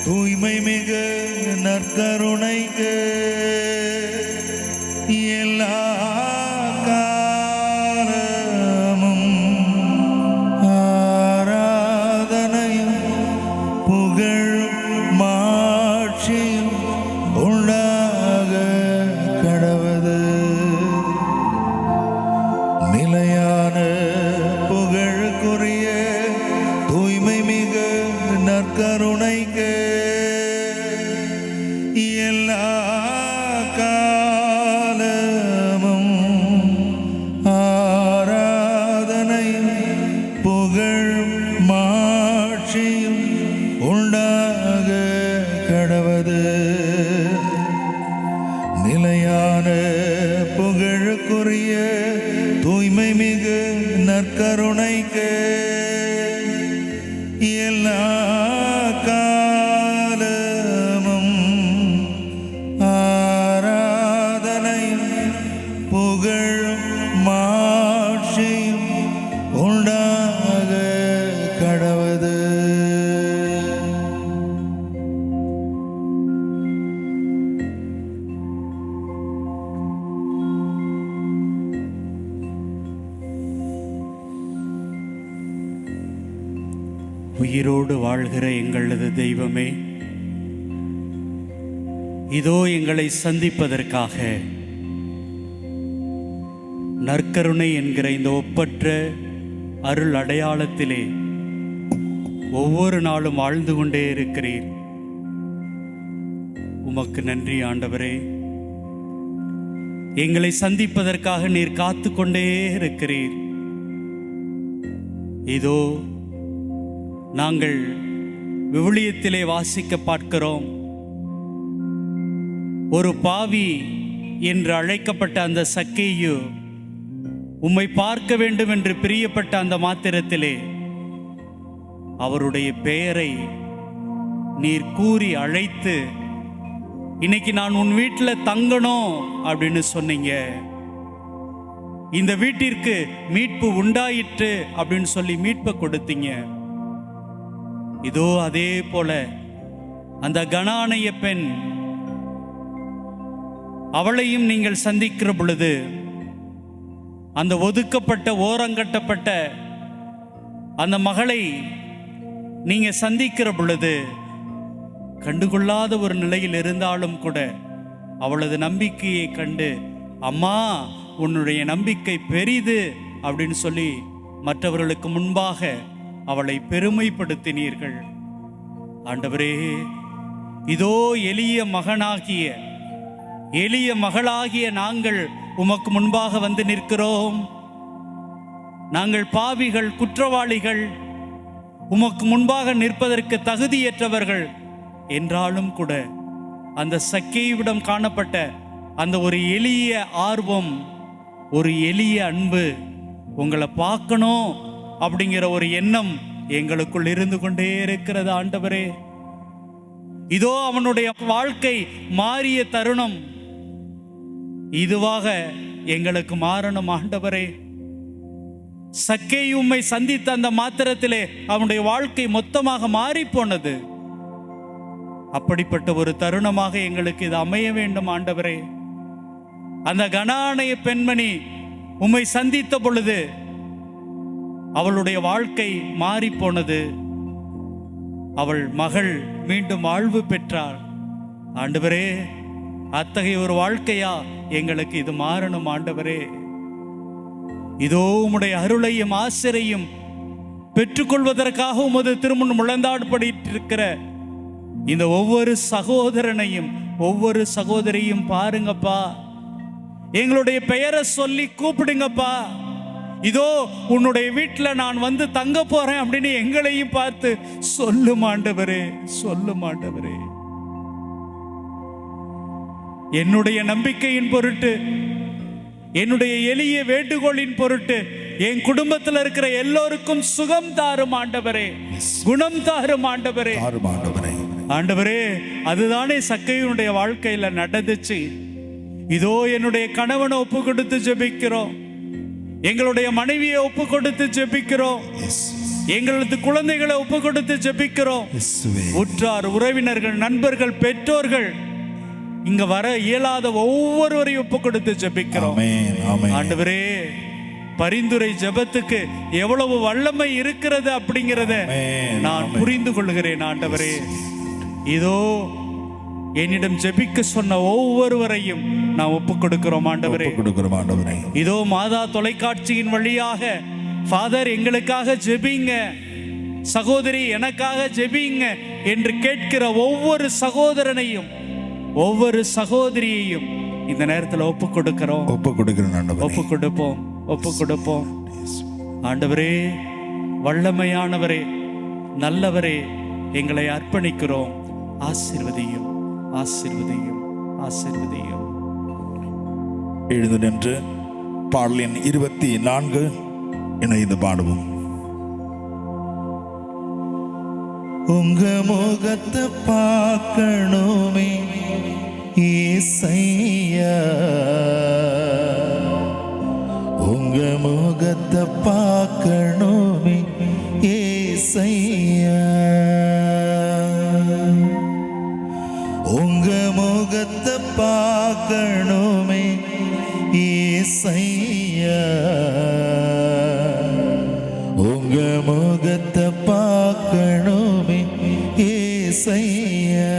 தூய்மை மிகு நற்கருணைக்கு எல்லா காலமும் ஆராதனையும் புகழும் மாட்சியும் உண்டாக கடவது. நிலையான புகழுக்குரிய தூய்மை மிகு நற்கருணைக்கு எல்லா காலமும் ஆராதனையும் புகழும் மாட்சியும் உண்டாக கடவது. நிலையான புகழுக்குரிய தூய்மை மிகு நற்கருணைக்கு எல்லா காலமும் ஆராதனையும் புகழும் மாட்சியும் உண்டாக கடவது. உயிரோடு வாழ்கிற எங்களது தெய்வமே, இதோ எங்களை சந்திப்பதற்காக நற்கருணை என்கிற இந்த ஒப்பற்ற அருள் அடையாளத்திலே ஒவ்வொரு நாளும் வாழ்ந்து கொண்டே இருக்கிறீர். உமக்கு நன்றி ஆண்டவரே. எங்களை சந்திப்பதற்காக நீர் காத்து கொண்டே இருக்கிறீர். இதோ நாங்கள் விவிலியத்திலே வாசிக்க பார்க்கிறோம். ஒரு பாவி என்று அழைக்கப்பட்ட அந்த சக்கேயு உம்மை பார்க்க வேண்டும் என்று பிரியப்பட்ட அந்த மாத்திரத்திலே அவருடைய பெயரை நீர் கூறி அழைத்து, இன்னைக்கு நான் உன் வீட்டில் தங்கணும் அப்படின்னு சொன்னீங்க. இந்த வீட்டிற்கு மீட்பு உண்டாயிற்று அப்படின்னு சொல்லி மீட்பை கொடுத்தீங்க. இதோ அதே போல அந்த கனானைய பெண், அவளையும் நீங்கள் சந்திக்கிற பொழுது, அந்த ஒதுக்கப்பட்ட ஓரங்கட்டப்பட்ட அந்த மகளை நீங்க சந்திக்கிற பொழுது, கண்டுகொள்ளாத ஒரு நிலையில் இருந்தாலும் கூட அவளது நம்பிக்கையை கண்டு, அம்மா உன்னுடைய நம்பிக்கை பெரிது அப்படின்னு சொல்லி மற்றவர்களுக்கு முன்பாக அவளை பெருமைப்படுத்தினீர்கள். ஆண்டவரே, இதோ எளிய மகளாகிய நாங்கள் உமக்கு முன்பாக வந்து நிற்கிறோம். நாங்கள் பாவிகள், குற்றவாளிகள், உமக்கு முன்பாக நிற்பதற்கு தகுதியற்றவர்கள் என்றாலும் கூட அந்த சக்கேயுவிடம் காணப்பட்ட அந்த ஒரு எளிய ஆர்வம், ஒரு எளிய அன்பு, உங்களை பார்க்கணும் அப்படிங்கிற ஒரு எண்ணம் எங்களுக்குள் இருந்து கொண்டே இருக்கிறது. ஆண்டவரே, இதோ அவனுடைய வாழ்க்கை மாறிய தருணம் இதுவாக எங்களுக்கு மாறணும். ஆண்டவரே, சக்கேயு உம்மை சந்தித்த அந்த மாத்திரத்திலே அவனுடைய வாழ்க்கை மொத்தமாக மாறி போனது. அப்படிப்பட்ட ஒரு தருணமாக எங்களுக்கு இது அமைய வேண்டும். ஆண்டவரே, அந்த கனானைய பெண்மணி உம்மை சந்தித்த பொழுது அவளுடைய வாழ்க்கை மாறி போனது. அவள் மகள் மீண்டும் வாழ்வு பெற்றாள். ஆண்டவரே, அத்தகைய ஒரு வாழ்க்கையா எங்களுக்கு இது மாறணும். ஆண்டவரே, இதோ உம்முடைய அருளையும் ஆசிரையும் பெற்றுக்கொள்வதற்காக உமது திருமுன் முழந்தாடுபடிட்டிருக்கிற இந்த ஒவ்வொரு சகோதரனையும் ஒவ்வொரு சகோதரியும் பாருங்கப்பா. எங்களுடைய பெயரை சொல்லி கூப்பிடுங்கப்பா. இதோ உன்னுடைய வீட்டில் நான் வந்து தங்க போறேன் அப்படின்னு எங்களையும் பார்த்து சொல்லும் ஆண்டவரே, சொல்லும் ஆண்டவரே. என்னுடைய நம்பிக்கையின் பொருட்டு, என்னுடைய எளிய வேண்டுகோளின் பொருட்டு என் குடும்பத்தில் இருக்கிற எல்லோருக்கும் சுகம் தாரும் ஆண்டவரே, குணம் தாரும் ஆண்டவரே. ஆண்டவரே, அதுதானே சக்கையுடைய வாழ்க்கையில நடந்துச்சு. இதோ என்னுடைய கணவனை ஒப்பு கொடுத்து ஜெபிக்கிறோம், எங்களுடைய மனைவியை ஒப்பு கொடுத்து ஜெபிக்கிறோம். எங்களது குழந்தைகளை ஒப்பு கொடுத்து ஜெபிக்கிறோம். இயேசுவே. உற்றார் உறவினர்கள், நண்பர்கள், பெற்றோர்கள், இங்க வர இயலாத ஒவ்வொருவரையும் ஒப்பு கொடுத்து ஜெபிக்கிறோம். ஆமென், ஆமென். ஆண்டவரே, பரிந்துரை ஜெபத்துக்கு எவ்வளவு வல்லமை இருக்கிறது அப்படிங்கிறத ஆமென், நான் ஆமென். புரிந்து கொள்கிறேன். ஆண்டவரே, இதோ என்னிடம் ஜெபிக்க சொன்ன ஒவ்வொருவரையும் நான் ஒப்பு கொடுக்கிறோம். ஆண்டவரே, ஒப்புக் கொடுக்கிறோம் ஆண்டவரே. இதோ மாதா தொலைக்காட்சியின் வழியாக ஃபாதர் எங்களுக்காக ஜெபிங்க, சகோதரி எனக்காக ஜெபிங்க என்று கேட்கிற ஒவ்வொரு சகோதரனையும் ஒவ்வொரு சகோதரியையும் இந்த நேரத்தில் ஒப்பு கொடுக்கிறோம். ஒப்புக் கொடுக்கிறோம் ஆண்டவரே. ஒப்பு கொடுப்போம், ஒப்பு கொடுப்போம். ஆண்டவரே, வல்லமையானவரே, நல்லவரே, எங்களை அர்ப்பணிக்கிறோம். ஆசீர்வதியும், ஆசீர்வதியும், ஆசீர்வதியும். எழுந்து நின்று பாடலின் 24 இணைந்து பாடுவோம். உங்க முகத்தை பார்க்கணுமே ஏசையா, உங்க முகத்தை பார்க்கணுமே ஏசையா, உங்க முகத்தை பார்க்கணுமே ஏசையா, உங்க முகத்தை பார்க்கணுமே ஏசையா.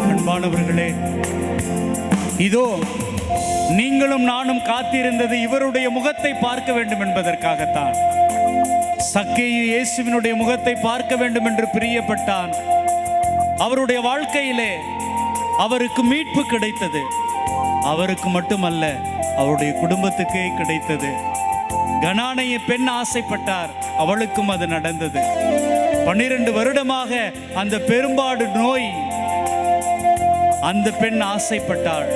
அன்பானவர்களே, இதோ நீங்களும் நானும் காத்திருந்தது இவருடைய முகத்தை பார்க்க வேண்டும் என்பதற்காகத்தான். சக்கேயு இயேசுவினுடைய முகத்தை பார்க்க வேண்டும் என்று பிரியப்பட்டான். அவருடைய வாழ்க்கையிலே அவருக்கு மீட்பு கிடைத்தது. அவருக்கு மட்டுமல்ல, அவருடைய குடும்பத்துக்கே கிடைத்தது. கனானைய பெண் ஆசைப்பட்டார், அவளுக்கும் அது நடந்தது. 12 வருடமாக அந்த பெரும்பாடு நோய் அந்த பெண் ஆசைப்பட்டாள்,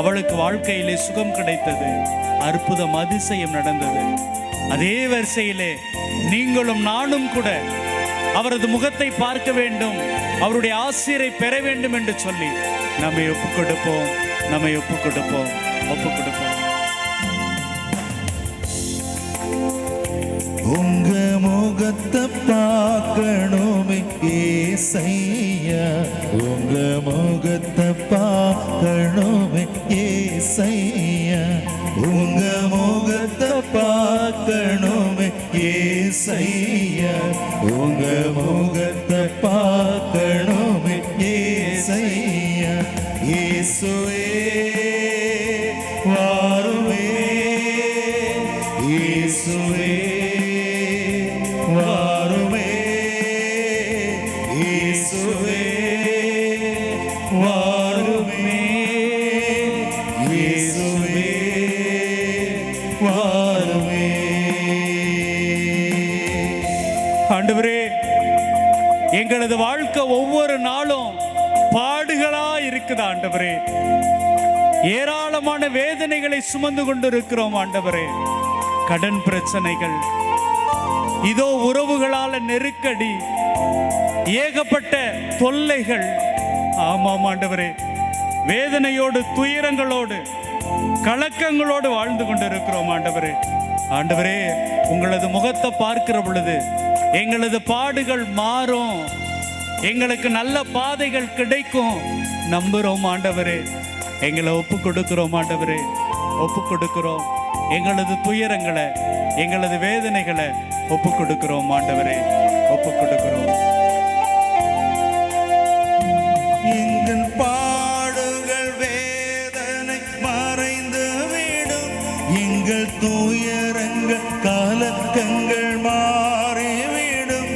அவளுக்கு வாழ்க்கையிலே சுகம் கிடைத்தது. அற்புதம், அதிசயம் நடந்தது. அதே வரிசையிலே நீங்களும் நானும் கூட அவரது முகத்தை பார்க்க வேண்டும், அவருடைய ஆசீரை பெற வேண்டும் என்று சொல்லி நம்மை ஒப்புக் கொடுப்போம், நம்மை ஒப்புக் கொடுப்போம், ஒப்புக் கொடுப்போம். உங்க முகத்தை பார்க்கணுமே ஏசையா, உங்க முகத்தை பார்க்கணுமே ஏசையா, உங்க முகத்தை பார்க்கணுமே ஏசையா, உங்க முகத்தை பார்க்கணுமே ஏசையா. இயேசுவே வாருமே, இயேசுவே வாருமே, இயேசுவே வாருமே, இயேசுவே வாருமே. ஆண்டவரே, எங்களது வாழ்க்கை ஒவ்வொரு நாளும் பாடுகளா இருக்குது ஆண்டவரே. ஏராளமான வேதனைகளை சுமந்து கொண்டிருக்கிறோம் ஆண்டவரே. கடன் பிரச்சனைகள், இதோ உறவுகளால நெருக்கடி, ஏகப்பட்ட தொல்லைகள். ஆமாம் ஆண்டவரே, வேதனையோடு, துயரங்களோடு, கலக்கங்களோடு வாழ்ந்து கொண்டிருக்கிறோம் ஆண்டவரே. ஆண்டவரே, உங்களது முகத்தை பார்க்கிற பொழுது எங்களது பாடுகள் மாறும், எங்களுக்கு நல்ல பாதைகள் கிடைக்கும் நம்புகிறோம் ஆண்டவரே. எங்களை ஒப்பு கொடுக்கிறோம் ஆண்டவரே, ஒப்பு கொடுக்கிறோம். எங்களது துயரங்களை, எங்களது வேதனைகளை ஒப்பு கொடுக்கிறோம் ஆண்டவரே, ஒப்பு கொடுக்கிறோம். எங்கள் பாடுகள் வேதனை மறைந்து விடும், எங்கள் துயரங்கள் கலக்கங்கள் மாறிவிடும்.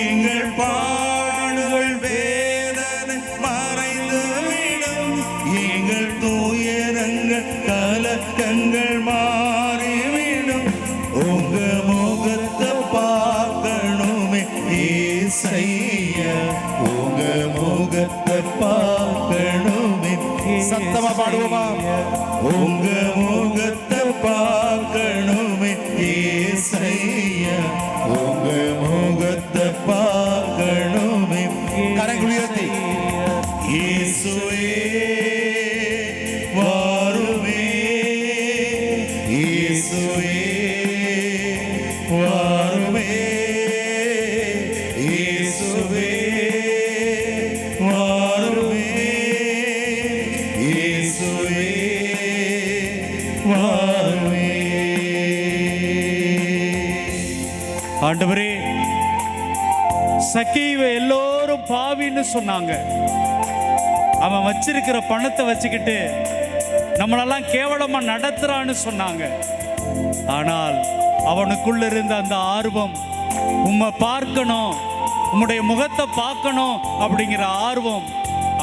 எங்கள் பாடுகள் வேதனை மறைந்து விடும், எங்கள் துயரங்கள் கலக்கங்கள் மாறிவிடும். உங்க முகத்தை பார்க்கணுமே ஏசையா, உங்க முகத்தை பார்க்கணுமே. சத்தமா பாடுவோமா? உங்க முகத்தை பார்க்கணுமே ஏசையா, உங்க முகத்தை பார்க்கணுமே ஆண்டவரே, சக்கீவை எல்லோரும் பாவின்னு சொன்னாங்க. அவன் வச்சிருக்கிற பணத்தை வச்சுக்கிட்டு நம்மளெல்லாம் கேவலமா நடத்துறான்னு சொன்னாங்க. ஆனால் அவனுக்குள்ள இருந்த அந்த ஆர்வம், உம்மை பார்க்கணும், உம்முடைய முகத்தை பார்க்கணும் அப்படிங்கிற ஆர்வம்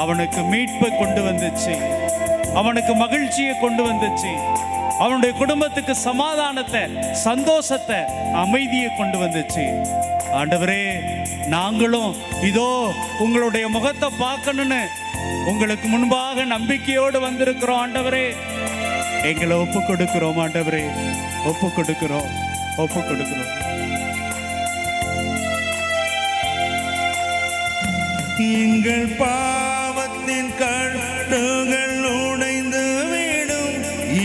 அவனுக்கு மீட்பை கொண்டு வந்துச்சு, அவனுக்கு மகிழ்ச்சியை கொண்டு வந்துச்சு, அவனுடைய குடும்பத்துக்கு சமாதானத்தை, சந்தோஷத்தை, அமைதியை கொண்டு வந்துச்சு. ஆண்டவரே, நாங்களும் இதோ உங்களுடைய முகத்தை பார்க்கணும்னு உங்களுக்கு முன்பாக நம்பிக்கையோடு வந்திருக்கிறோம். ஆண்டவரே, எங்களை ஒப்பு கொடுக்கிறோம். ஆண்டவரே, ஒப்பு கொடுக்கிறோம், ஒப்பு கொடுக்கிறோம். எங்கள் பாவத்தின் கட்டுகள் உடைந்து விடும்,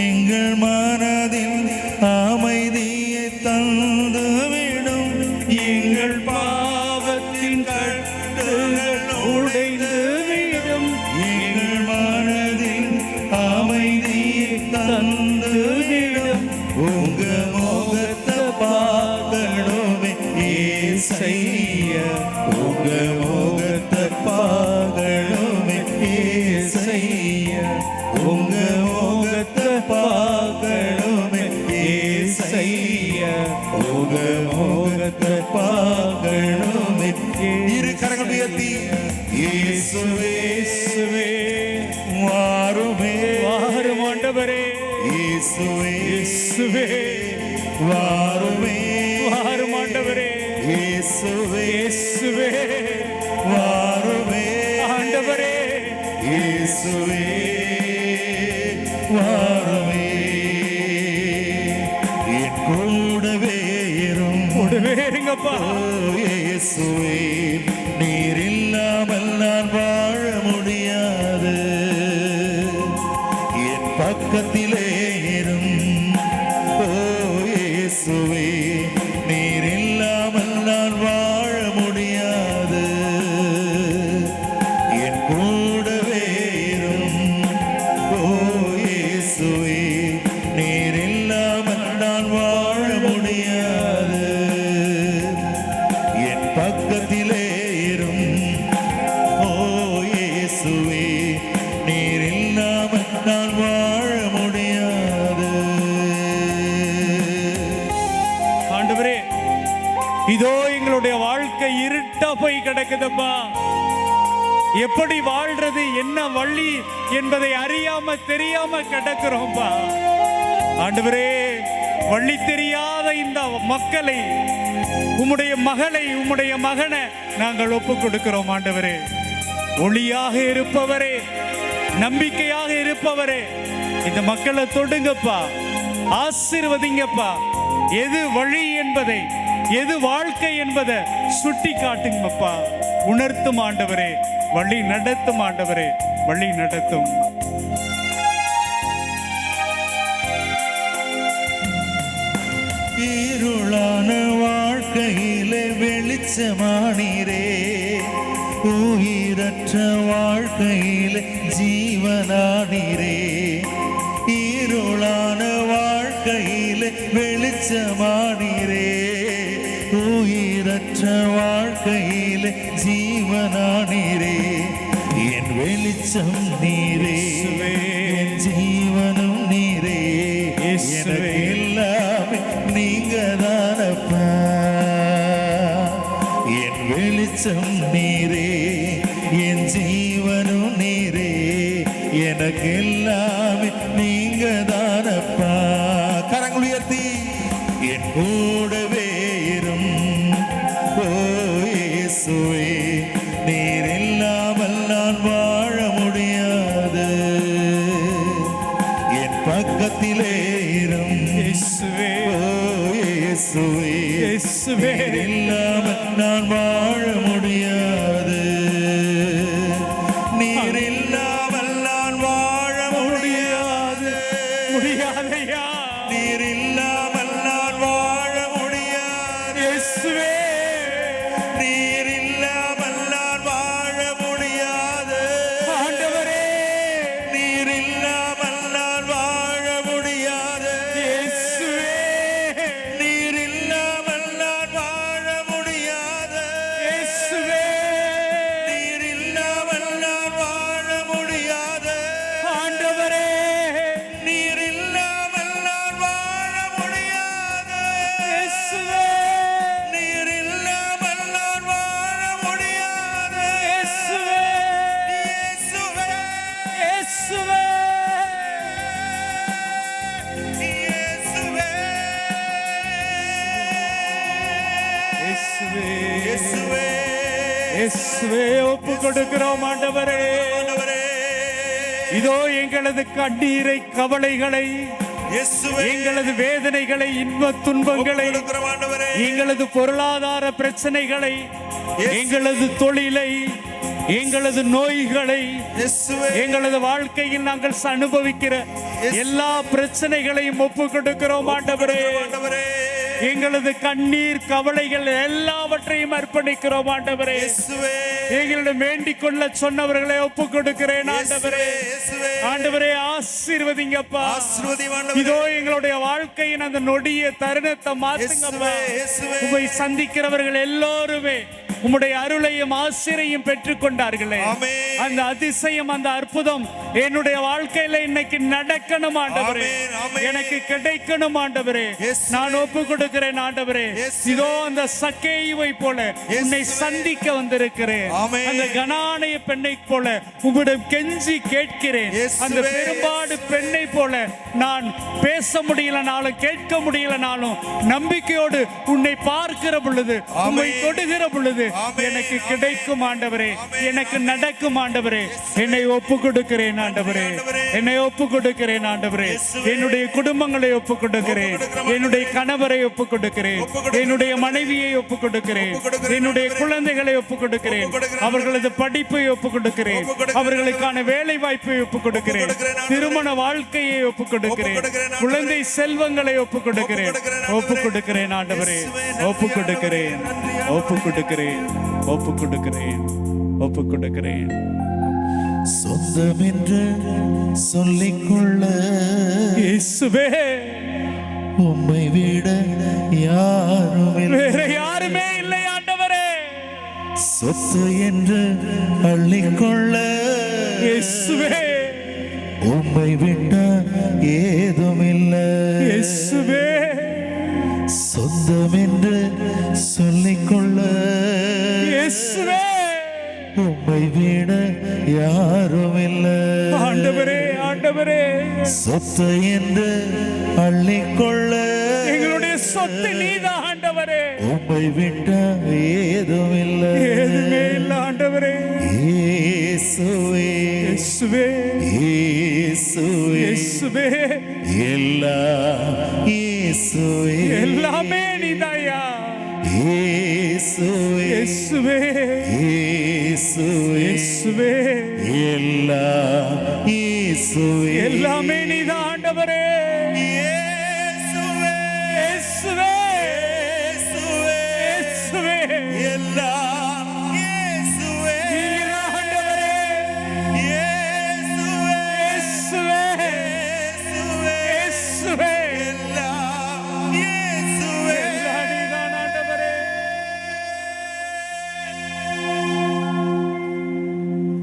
எங்கள் மனதில் அமைதியை தந்து விடும். எங்கள் பாவத்தின் கட்டுகள் உடைந்து விடும், எங்கள் மனதில் அமைதியை தந்து விடும். உங்க முகத்தை பார்க்கணுமே ஏசையா, உங்க முகத்தை பார்க்கணுமே ஏசையா, உங்க முகத்தை பார்க்கணுமே ஏசையா, உங்க முகத்தை பார்க்கணுமே. இரு கரங்கள் உயர்த்தி இயேசுவே இயேசுவே வாருமே வாரும் ஆண்டவரே, இயேசுவே இயேசுவே வாருமே வாரும் ஆண்டவரே, இயேசுவே இயேசுவே வாருமே ஆண்டவரே, இயேசுவே வாருமே. என் கூடவே இரும், கூடவே இருங்கப்பா. இயேசுவே, நீர் இல்லாமல் நான் வாழ முடியாது. என் பக்கத்திலே இரும், ஓ இயேசுவே, நீர் இல்லாமல் நான் வாழ முடியாது. என் கூடவே இரும், ஓ இயேசுவே, நீர் இல்லாமல் நான் வாழ முடியாது. என் பக்கத்திலே இரும், ஓ இயேசுவே, நீர் இல்லாமல் நான் வாழ முடியாது. ஆண்டவரே, இதோ எங்களுடைய வாழ்க்கை இருட்டா போய் கிடக்குதுப்பா. எப்படி வாழ்றது, என்ன வழி என்பதை அறியாம தெரியாம கிடக்கிறோம்பா. ஆண்டவரே, வழி தெரியாத இந்த மக்களை, உம்முடைய மகளை, உம்முடைய மகனை நாங்கள் ஒப்பு கொடுக்கிறோம். ஆண்டவரே, ஒளியாக இருப்பவரே, நம்பிக்கையாக இருப்பவரே, இந்த மக்களை தொடுங்கப்பா, ஆசீர்வதிங்கப்பா. எது வழி என்பதை, எது வாழ்க்கை என்பதை சுட்டி காட்டுங்கப்பா, உணர்த்தும் ஆண்டவரே, வழி நடத்தும் ஆண்டவரே, வழி நடத்தும். இருளான வாழ்க்கையிலே வெளிச்சமானீரே, உயிரற்ற வாழ்க்கையிலே ஜீவனானீரே. இருளான வாழ்க்கையிலே வெளிச்சமானீரே, உயிரற்ற வாழ்க்கையிலே ஜீவனானீரே. என் வெளிச்சம் நீரே, என் ஜீவனும் நீரே, எனக்கு எல்லாமே நீங்க தானப்பா. என் வெளிச்சம் நீரே, என் ஜீவனும் நீரே, எனக்கு எல்லாமே நீங்க தானப்பா. கரங்கள் உயர்த்தி என் கூடவே இரும், ஓ இயேசுவே, நீர் இல்லாமல் நான் வாழ முடியாது. என் பக்கத்திலே இரும், இயேசுவே, ஓ இயேசுவே, இயேசுவே, நீர் இல்லாமல் நான் வாழ முடியாது. நீர் இல்லாமல் நான் வாழ முடியாது, முடியாதையா. நீர் இல்லாமல் நான் வாழ முடியாது. இயேசுவே, நீர் இல்லாமல் நான் வாழ முடியாது. ஆண்டவரே, நீர் இல்லாமல் நான் வாழ முடியாது. இயேசுவே, நீர் இல்லாமல் நான் வாழ இயேசுவே ஒப்பு கொடுக்கிறோம் ஆண்டவரே. ஆண்டவரே, இதோ எங்களது கண்ணீரை, கவலைகளை, இயேசுவே, எங்களது வேதனைகளை, இன்ப துன்பங்களை, கொடுக்கிறோம் ஆண்டவரே. எங்களது பொருளாதார பிரச்சனைகளை, எங்களது தொழிலை, எங்களது நோய்களை, இயேசுவே, எங்களது வாழ்க்கையில் நாங்கள் அனுபவிக்கிற எல்லா பிரச்சனைகளையும் ஒப்பு கொடுக்கிறோம் ஆண்டவரே. ஆண்டவரே, எங்களது கண்ணீர், கவலைகள் எல்லாவற்றையும் அர்ப்பணிக்கிறோம் ஆண்டவரே. இயேசுவே, எங்களிடம் வேண்டிக் கொள்ள சொன்னவர்களை ஒப்பு கொடுக்கிறேன் ஆண்டவரே. இயேசுவே, ஆண்டவரே ஆசீர்வதிங்கப்பா. ஆசீர்வதியும் ஆண்டவரே. இதோ எங்களுடைய வாழ்க்கையின் அந்த நொடிய தருணத்தை மாத்துங்கப்பா. இயேசுவே, உம்மை சந்திக்கிறவர்கள் எல்லோருமே உம்முடைய அருளையும் ஆசிரையும் பெற்றுக் கொண்டார்களே. ஆமென். அந்த அதிசயம், அந்த அற்புதம் என்னுடைய வாழ்க்கையில இன்னைக்கு நடக்கணும் ஆண்டவரே. ஆமென், ஆமென். எனக்கு கிடைக்கணும் ஆண்டவரே. இயேசுவே. நான் ஒப்பு கொடுக்கிறேன் ஆண்டவரே. இயேசுவே. இதோ அந்த சக்கேயுவை போல உன்னை இயேசுவே. சந்திக்க வந்திருக்கிறேன். ஆமென். அந்த கனானிய பெண்ணை போல உம்மிடம் கெஞ்சி கேட்கிறேன். இயேசுவே. அந்த பெரும்பாடு பெண்ணை போல நான் பேச முடியலனாலும், கேட்க முடியலனாலும், நம்பிக்கையோடு உன்னை பார்க்கிற பொழுது, ஆமென். உம்மை தொடுகிற பொழுது ஆமென். எனக்கு கிடைக்கும் ஆண்டவரே. ஆமென். எனக்கு நடக்கும் ஆண்டவரே. என்னை ஒப்பு கொடுக்கிறேன் ஆண்டவரே. ஆண்டவரே. என்னை ஒப்பு கொடுக்கிறேன் ஆண்டவரே. இயேசுவே. என்னுடைய குடும்பங்களை ஒப்பு கொடுக்கிறேன். ஒப்பு கொடுக்கிறோம் என்னுடைய கணவரை ஒப்பு கொடுக்கிறேன். ஒப்பு கொடுக்கிறோம். என்னுடைய மனைவியை ஒப்பு கொடுக்கிறேன். ஒப்பு கொடுக்கிறேன் என்னுடைய ஆண்டவரே. குழந்தைகளை ஒப்பு கொடுக்கிறேன். ஒப்பு கொடுக்கிறேன் அவர்களது படிப்பை ஒப்பு கொடுக்கிறேன். ஒப்பு கொடுக்கிறேன் அவர்களுக்கான வேலை வாய்ப்பை ஒப்பு கொடுக்கிறேன். ஒப்பு கொடுக்கிறேன் ஆண்டவரே. திருமண வாழ்க்கையை ஒப்பு கொடுக்கிறேன். ஒப்பு கொடுக்கிறேன் ஆண்டவரே. குழந்தை செல்வங்களை ஒப்பு கொடுக்கிறேன். ஒப்பு கொடுக்கிறேன் ஒப்பு கொடுக்கிறேன் ஆண்டவரே. ஆண்டவரே. இயேசுவே, நன்றி ஒப்பு கொடுக்கிறேன். ஆண்டவரே. நன்றி ஒப்பு கொடுக்கிறேன். ஒப்பு கொடுக்கிறேன். ஒப்பு கொடுக்கிறேன். சொந்தமென்று சொல்லிக்கொள்ள இயேசுவே, உம்மை விட யாரும் இல்லை. வேற யாருமே இல்லை ஆண்டவரே. சொத்து என்று அள்ளிக்கொள்ள இயேசுவே, உம்மை விட்ட ஏதும் இல்லை. இயேசுவே, சொந்தம் என்று சொல்லிக்கொள்ள இயேசுவே, உம்மை விட யாரும் இல்லை. ஆண்டவரே, ஆண்டவரே, சொத்து என்று அள்ளிக்கொள்ள எங்களுடைய சொத்து நீதான் ஆண்டவரே. உம்மை விட்ட ஏதும் இல்லை. எதுவுமே இல்லை ஆண்டவரே. இயேசுவே, இயேசுவே, இயேசுவே, இயேசுவே, எல்லாம் இயேசுவே, எல்லாமே நீதாயா. இயேசுவே, இயேசுவே, இயேசுவே, இயேசுவே, எல்லாம் இயேசுவே, எல்லாமே நீதான் ஆண்டவரே. இயேசுவே, இயேசுவே, இயேசுவே, இயேசுவே, எல்லாம் இயேசுவே, நீதான் ஆண்டவரே. இயேசுவே, இயேசுவே, இயேசுவே, இயேசுவே, எல்லாம் இயேசுவே. எல்லாம் நீதான் ஆண்டவரே.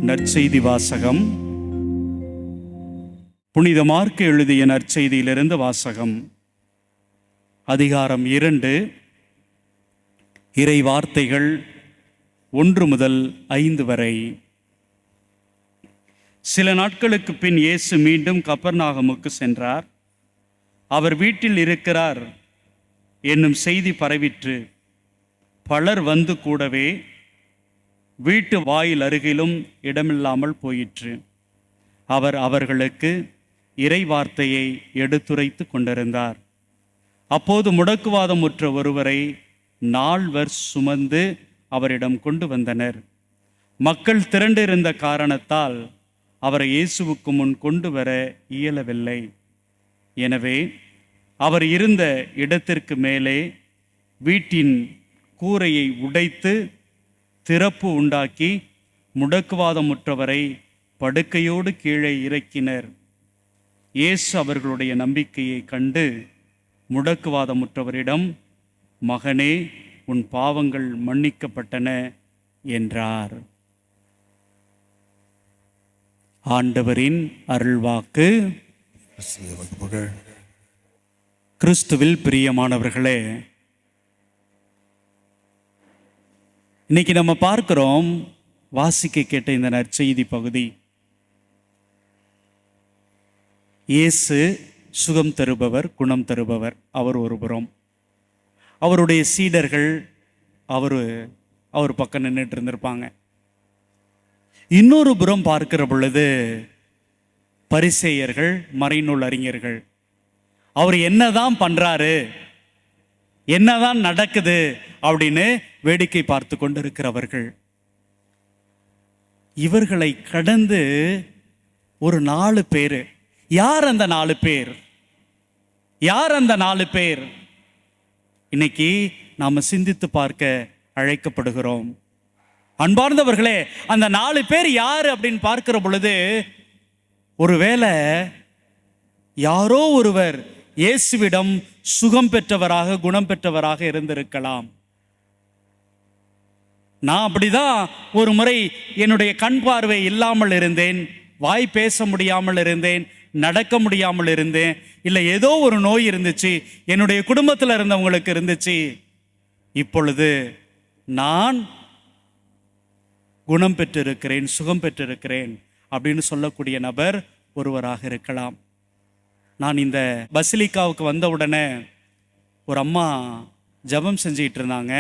நற்செய்தி வாசகம். புனித மார்க்கு எழுதிய நற்செய்தியிலிருந்து வாசகம். அதிகாரம் 2, இறை வார்த்தைகள் 1 முதல் 5 வரை. சில நாட்களுக்கு பின் இயேசு மீண்டும் கப்பர்நாகமுக்கு சென்றார். அவர் வீட்டில் இருக்கிறார் என்னும் செய்தி பரவிற்று. பலர் வந்து கூடவே வீட்டு வாயில் அருகிலும் இடமில்லாமல் போயிற்று. அவர் அவர்களுக்கு இறை வார்த்தையை எடுத்துரைத்து கொண்டிருந்தார். அப்போது முடக்குவாதமுற்ற ஒருவரை 4 சுமந்து அவரிடம் கொண்டு வந்தனர். மக்கள் திரண்டிருந்த காரணத்தால் அவரை இயேசுவுக்கு முன் கொண்டு வர இயலவில்லை. எனவே அவர் இருந்த இடத்திற்கு மேலே வீட்டின் கூரையை உடைத்து திறப்பு உண்டாக்கி முடக்குவாதமுற்றவரை படுக்கையோடு கீழே இறக்கினர். இயேசு அவர்களுடைய நம்பிக்கையை கண்டு முடக்குவாதமுற்றவரிடம், மகனே, உன் பாவங்கள் மன்னிக்கப்பட்டன என்றார். ஆண்டவரின் அருள்வாக்கு. கிறிஸ்துவில் பிரியமானவர்களே, இன்னைக்கு நம்ம பார்க்கிறோம், வாசிக்க கேட்ட இந்த நற்செய்தி பகுதி, இயேசு சுகம் தருபவர், குணம் தருபவர். அவர் ஒருபுறம், அவருடைய சீடர்கள் அவர் பக்கம் நின்றுட்டு இருந்திருப்பாங்க. இன்னொரு புறம் பார்க்கிற பொழுது பரிசேயர்கள், மறைநூல் அறிஞர்கள், அவர் என்னதான் பண்றாரு, என்னதான் நடக்குது அப்படின்னு வேடிக்கை பார்த்து கொண்டிருக்கிறவர்கள். இவர்களை கடந்து ஒரு 4 பேர். யார் அந்த 4 பேர்? யார் அந்த 4 பேர்? இன்னைக்கு நாம சிந்தித்து பார்க்க அழைக்கப்படுகிறோம். அன்பார்ந்தவர்களே, அந்த 4 பேர் யார் அப்படின்னு பார்க்கிற பொழுது, ஒருவேளை யாரோ ஒருவர் இயேசுவிடம் சுகம் பெற்றவராக, குணம் பெற்றவராக இருந்திருக்கலாம். நான் அப்படிதான் ஒரு முறை என்னுடைய கண் பார்வை இல்லாமல் இருந்தேன், வாய் பேச முடியாமல் இருந்தேன், நடக்க முடியாமல் இருந்தேன், இல்லை ஏதோ ஒரு நோய் இருந்துச்சு, என்னுடைய குடும்பத்தில் இருந்தவங்களுக்கு இருந்துச்சு. இப்பொழுது நான் குணம் பெற்றிருக்கிறேன், சுகம் பெற்றிருக்கிறேன் அப்படின்னு சொல்லக்கூடிய நபர் ஒருவராக இருக்கலாம். நான் இந்த பசிலிக்காவுக்கு வந்த உடனே ஒரு அம்மா ஜெபம் செஞ்சிட்டு இருந்தாங்க.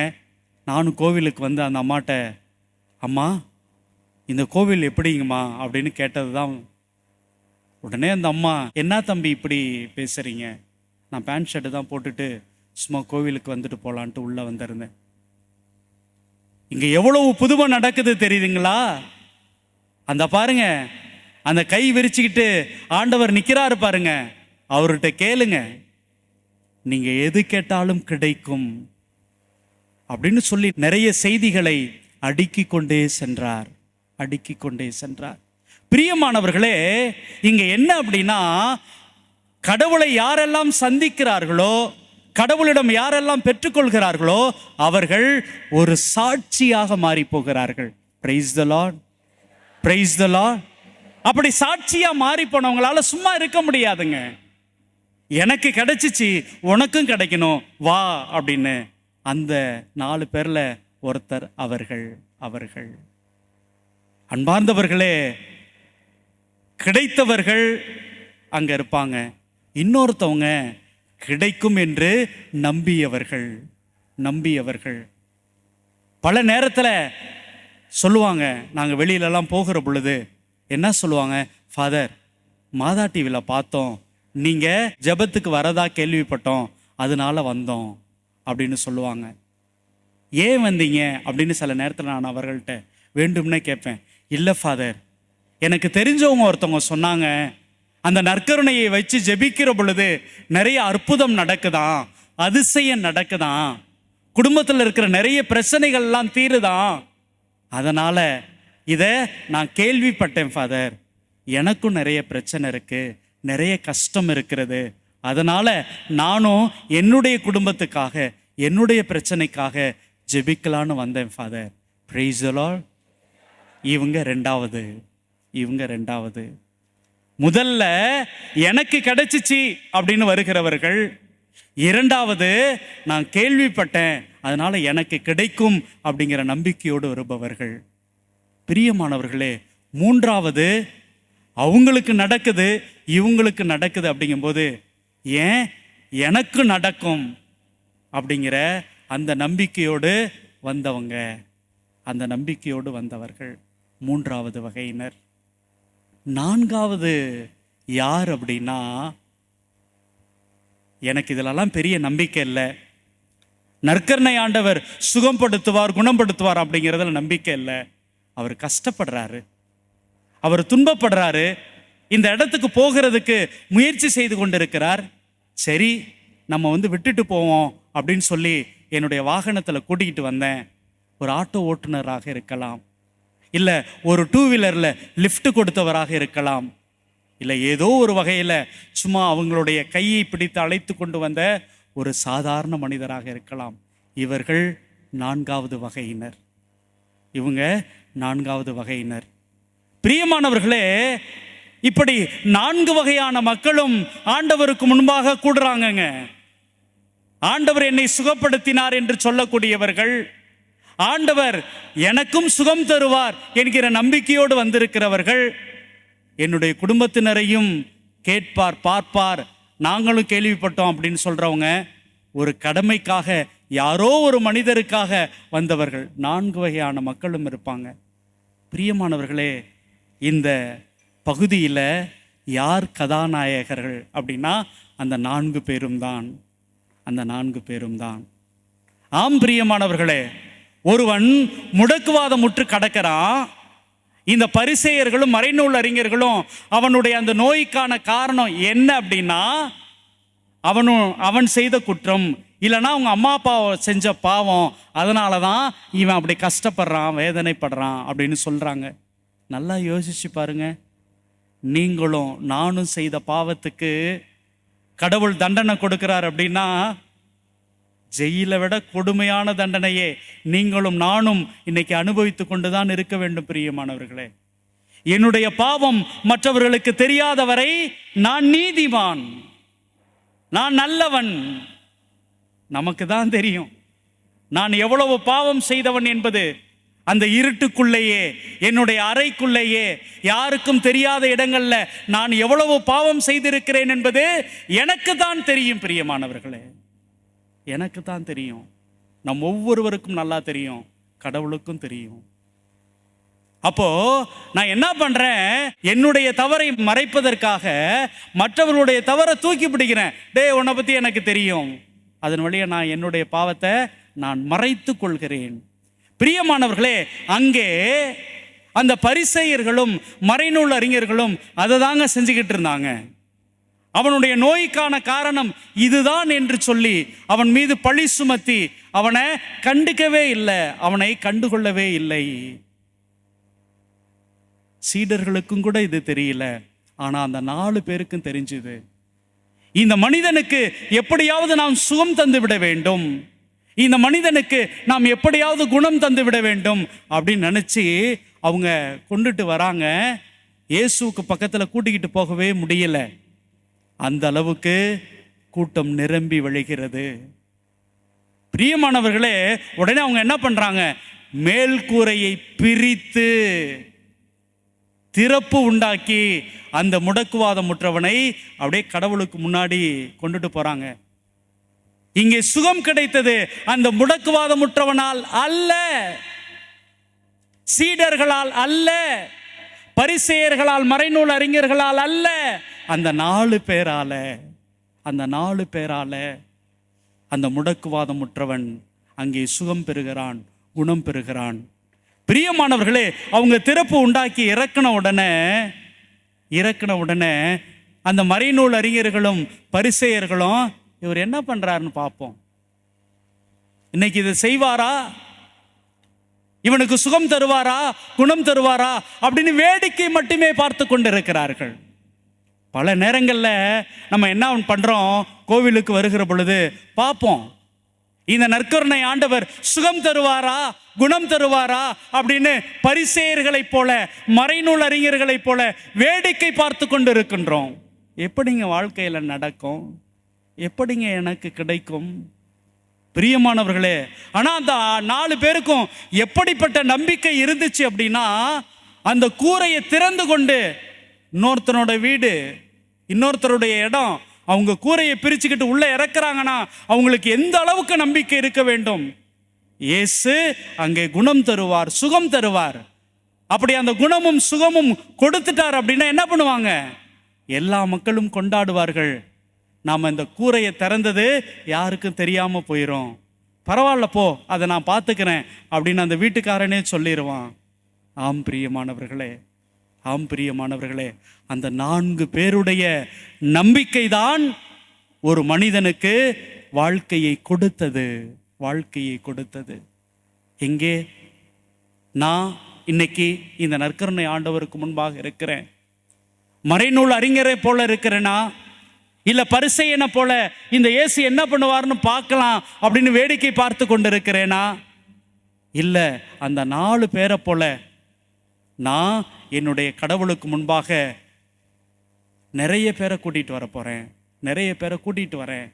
நானும் கோவிலுக்கு வந்து அந்த அம்மாட்ட, அம்மா இந்த கோவில் எப்படிங்கம்மா அப்படின்னு கேட்டது தான். உடனே அந்த அம்மா, என்ன தம்பி இப்படி பேசுகிறீங்க, நான் பேண்ட் ஷர்ட்டு தான் போட்டுட்டு சும்மா கோவிலுக்கு வந்துட்டு போகலான்ட்டு உள்ளே வந்திருந்தேன். இங்கே எவ்வளவு புதுமை நடக்குது தெரியுதுங்களா? அந்த பாருங்க, அந்த கை விரிச்சுக்கிட்டு ஆண்டவர் நிற்கிறாரு பாருங்க, அவர்கிட்ட கேளுங்க, நீங்க எது கேட்டாலும் கிடைக்கும் அப்படின்னு சொல்லி நிறைய செய்திகளை அடுக்கி கொண்டே சென்றார், அடுக்கி கொண்டே சென்றார். பிரியமானவர்களே, இங்க என்ன அப்படின்னா, கடவுளை யாரெல்லாம் சந்திக்கிறார்களோ, கடவுளிடம் யாரெல்லாம் பெற்றுக்கொள்கிறார்களோ, அவர்கள் ஒரு சாட்சியாக மாறி போகிறார்கள். Praise the Lord, praise the Lord. அப்படி சாட்சியா மாறி போனவங்களால சும்மா இருக்க முடியாதுங்க. எனக்கு கிடைச்சிச்சு, உனக்கும் கிடைக்கணும், வா அப்படின்னு. அந்த 4 பேர்ல ஒருத்தர் அவர்கள். அவர்கள் அன்பார்ந்தவர்களே, கிடைத்தவர்கள் அங்க இருப்பாங்க. இன்னொருத்தவங்க கிடைக்கும் என்று நம்பியவர்கள். நம்பியவர்கள் பல நேரத்தில் சொல்லுவாங்க, நாங்கள் வெளியிலலாம் போகிற பொழுது என்ன சொல்லுவாங்க, ஃபாதர் மாதா டிவியில் பார்த்தோம், நீங்கள் ஜெபத்துக்கு வரதா கேள்விப்பட்டோம், அதனால வந்தோம் அப்படின்னு சொல்லுவாங்க. ஏன் வந்தீங்க அப்படின்னு சில நேரத்தில் நான் அவர்கள்ட்ட வேண்டும்னே கேட்பேன். இல்லை ஃபாதர், எனக்கு தெரிஞ்சவங்க ஒருத்தவங்க சொன்னாங்க, அந்த நற்கருணையை வச்சு ஜெபிக்கிற பொழுது நிறைய அற்புதம் நடக்குதான், அதிசயம் நடக்குதான், குடும்பத்தில் இருக்கிற நிறைய பிரச்சனைகள்லாம் தீருதான், அதனால இதை நான் கேள்விப்பட்டேன் ஃபாதர், எனக்கும் நிறைய பிரச்சனை இருக்கு, நிறைய கஷ்டம் இருக்கிறது, அதனால நானும் என்னுடைய குடும்பத்துக்காக, என்னுடைய பிரச்சனைக்காக ஜெபிக்கலான்னு வந்தேன் ஃபாதர். Praise the Lord. இவங்க ரெண்டாவது. முதல்ல எனக்கு கிடைச்சிச்சு அப்படின்னு வருகிறவர்கள், இரண்டாவது நான் கேள்விப்பட்டேன் அதனால எனக்கு கிடைக்கும் அப்படிங்கிற நம்பிக்கையோடு வருபவர்கள். பிரியமானவர்களே, மூன்றாவது அவங்களுக்கு நடக்குது, இவங்களுக்கு நடக்குது அப்படிங்கும்போது, ஏன் எனக்கு நடக்கும் அப்படிங்கிற அந்த நம்பிக்கையோடு வந்தவங்க, அந்த நம்பிக்கையோடு வந்தவர்கள் மூன்றாவது வகையினர். நான்காவது யார் அப்படின்னா, எனக்கு இதிலெல்லாம் பெரிய நம்பிக்கை இல்லை, நற்கருணை ஆண்டவர் சுகப்படுத்துவார், குணப்படுத்துவார் அப்படிங்கிறதுல நம்பிக்கை இல்லை, அவர் கஷ்டப்படுறாரு, அவர் துன்பப்படுறாரு, இந்த இடத்துக்கு போகிறதுக்கு முயற்சி செய்து கொண்டிருக்கிறார், சரி நம்ம விட்டுட்டு போவோம் அப்படின்னு சொல்லி என்னுடைய வாகனத்தில் கூட்டிக்கிட்டு வந்தேன். ஒரு ஆட்டோ ஓட்டுநராக இருக்கலாம், இல்லை ஒரு 2 வீலரில் லிஃப்ட் கொடுத்தவராக இருக்கலாம், இல்லை ஏதோ ஒரு வகையில் சும்மா அவங்களுடைய கையை பிடித்து அழைத்து கொண்டு வந்த ஒரு சாதாரண மனிதராக இருக்கலாம். இவர்கள் 4வது வகையினர். இவங்க 4வது வகையினர். பிரியமானவர்களே, இப்படி 4 வகையான மக்களும் ஆண்டவருக்கு முன்பாக கூடுறாங்கங்க. ஆண்டவர் என்னை சுகப்படுத்தினார் என்று சொல்லக்கூடியவர்கள், ஆண்டவர் எனக்கும் சுகம் தருவார் என்கிற நம்பிக்கையோடு வந்திருக்கிறவர்கள், என்னுடைய குடும்பத்தினரையும் கேட்பார், பார்ப்பார், நாங்களும் கேள்விப்பட்டோம் அப்படின்னு சொல்றவங்க, ஒரு கடமைக்காக யாரோ ஒரு மனிதருக்காக வந்தவர்கள். 4 வகையான மக்களும் இருப்பாங்க. பிரியமானவர்களே, இந்த பகுதியில் யார் கதாநாயகர்கள் அப்படின்னா அந்த 4 பேரும் தான். அந்த 4 பேரும் தான். ஆம் பிரியமானவர்களே, ஒருவன் முடக்குவாதம் முற்று கடக்கிறான். இந்த பரிசேயர்களும் மறைநூல் அறிஞர்களும் அவனுடைய அந்த நோய்க்கான காரணம் என்ன அப்படின்னா அவன் செய்த குற்றம், இல்லைன்னா அவங்க அம்மா அப்பா செஞ்ச பாவம், அதனால தான் இவன் அப்படி கஷ்டப்படுறான், வேதனைப்படுறான் அப்படின்னு சொல்கிறாங்க. நல்லா யோசிச்சு பாருங்க. நீங்களும் நானும் செய்த பாவத்துக்கு கடவுள் தண்டனை கொடுக்கிறார் அப்படின்னா ஜெயிலை விட கொடுமையான தண்டனையே நீங்களும் நானும் இன்னைக்கு அனுபவித்து கொண்டு தான் இருக்க வேண்டும். பிரியமானவர்களே, என்னுடைய பாவம் மற்றவர்களுக்கு தெரியாத வரை நான் நீதிமான், நான் நல்லவன். நமக்கு தான் தெரியும் நான் எவ்வளவு பாவம் செய்தவன் என்பது. அந்த இருட்டுக்குள்ளேயே, என்னுடைய அறைக்குள்ளேயே, யாருக்கும் தெரியாத இடங்கள்ல நான் எவ்வளவு பாவம் செய்திருக்கிறேன் என்பது எனக்கு தான் தெரியும். பிரியமானவர்களே, எனக்கு தான் தெரியும். நம் ஒவ்வொருவருக்கும் நல்லா தெரியும், கடவுளுக்கும் தெரியும். அப்போ நான் என்ன பண்றேன், என்னுடைய தவறை மறைப்பதற்காக மற்றவர்களுடைய தவறை தூக்கி பிடிக்கிறேன். உன்னை பத்தி எனக்கு தெரியும், அதன் வழியா நான் என்னுடைய பாவத்தை நான் மறைத்து கொள்கிறேன். பிரியமானவர்களே, அங்கே அந்த பரிசேயர்களும் மறைநூல் அறிஞர்களும் அதை தாங்க செஞ்சுக்கிட்டு இருந்தாங்க. அவனுடைய நோய்க்கான காரணம் இதுதான் என்று சொல்லி அவன் மீது பழி சுமத்தி அவனை கண்டுக்கவே இல்லை, அவனை கண்டுகொள்ளவே இல்லை. சீடர்களுக்கும் கூட இது தெரியல, ஆனா அந்த 4 பேருக்கும் தெரிஞ்சுது. இந்த மனிதனுக்கு எப்படியாவது நாம் சுகம் தந்து விட வேண்டும், இந்த மனிதனுக்கு நாம் எப்படியாவது குணம் தந்து விட வேண்டும் அப்படின்னு நினைச்சு அவங்க கொண்டுட்டு வராங்க. இயேசுவுக்கு பக்கத்துல கூட்டிக்கிட்டு போகவே முடியல, அந்த அளவுக்கு கூட்டம் நிரம்பி வழிகிறது. பிரியமானவர்களே, உடனே அவங்க என்ன பண்றாங்க, மேல் கூரையை பிரித்து திறப்பு உண்டாக்கி அந்த முடக்குவாதம் முற்றவனை அப்படியே கடவுளுக்கு முன்னாடி கொண்டுட்டு போறாங்க. இங்கே சுகம் கிடைத்தது அந்த முடக்குவாதம் முற்றவனால் அல்ல, சீடர்களால் அல்ல, பரிசேயர்களால் மறைநூல் அறிஞர்களால் அல்ல, அந்த 4 பேரால. அந்த 4 பேரால அந்த முடக்குவாதம் முற்றவன் அங்கே சுகம் பெறுகிறான், குணம் பெறுகிறான். பிரியமானவர்களே, அவங்க திறப்பு உண்டாக்கி இறக்கின உடனே அந்த மறைநூல் அறிஞர்களும் பரிசேயர்களும் இவர் என்ன பண்றாருன்னு பார்ப்போம், இன்னைக்கு இதை செய்வாரா, இவனுக்கு சுகம் தருவாரா, குணம் தருவாரா அப்படின்னு வேடிக்கை மட்டுமே பார்த்து கொண்டு இருக்கிறார்கள். பல நேரங்களில் நம்ம என்ன பண்றோம், கோவிலுக்கு வருகிற பொழுது பார்ப்போம், இந்த நற்கருணை ஆண்டவர் சுகம் தருவாரா, குணம் தருவாரா அப்படின்னு பரிசேயர்களைப் போல மறைநூல் அறிஞர்களைப் போல வேடிக்கை பார்த்து கொண்டு இருக்கின்றோம். எப்படிங்க வாழ்க்கையில நடக்கும், எப்படிங்க எனக்கு கிடைக்கும்? பிரியமானவர்களே, ஆனா அந்த 4 பேருக்கும் எப்படிப்பட்ட நம்பிக்கை இருந்துச்சு அப்படின்னா, அந்த கூரையை திறந்து கொண்டு இன்னொருத்தனோட வீடு, இன்னொருத்தருடைய இடம், அவங்க கூரையை பிரிச்சுக்கிட்டு உள்ள இறக்குறாங்கன்னா அவங்களுக்கு எந்த அளவுக்கு நம்பிக்கை இருக்க வேண்டும், இயேசு அங்கே குணம் தருவார், சுகம் தருவார். அப்படி அந்த குணமும் சுகமும் கொடுத்துட்டார் அப்படின்னா என்ன பண்ணுவாங்க, எல்லா மக்களும் கொண்டாடுவார்கள். நாம் இந்த கூரையை திறந்தது யாருக்கும் தெரியாம போயிடும், பரவாயில்ல போ, அதை நான் பார்த்துக்கிறேன் அப்படின்னு அந்த வீட்டுக்காரனே சொல்லிடுவான். ஆம் பிரியமானவர்களே, ஆம் பிரியமானவர்களே, அந்த 4 பேருடைய நம்பிக்கை தான் ஒரு மனிதனுக்கு வாழ்க்கையை கொடுத்தது, வாழ்க்கையை கொடுத்தது. எங்கே நான் இன்னைக்கு இந்த நற்கருணை ஆண்டவருக்கு முன்பாக இருக்கிறேன், மறைநூல் அறிஞரை போல இருக்கிறேனா, இல்ல பரிசேயனை போல இந்த இயேசு என்ன பண்ணுவார்னு பார்க்கலாம் அப்படின்னு வேடிக்கை பார்த்து கொண்டு இருக்கிறேனா, இல்ல அந்த 4 பேரை போல நான் என்னுடைய கடவுளுக்கு முன்பாக நிறைய பேரை கூட்டிட்டு வர போறேன், நிறைய பேரை கூட்டிட்டு வரேன்.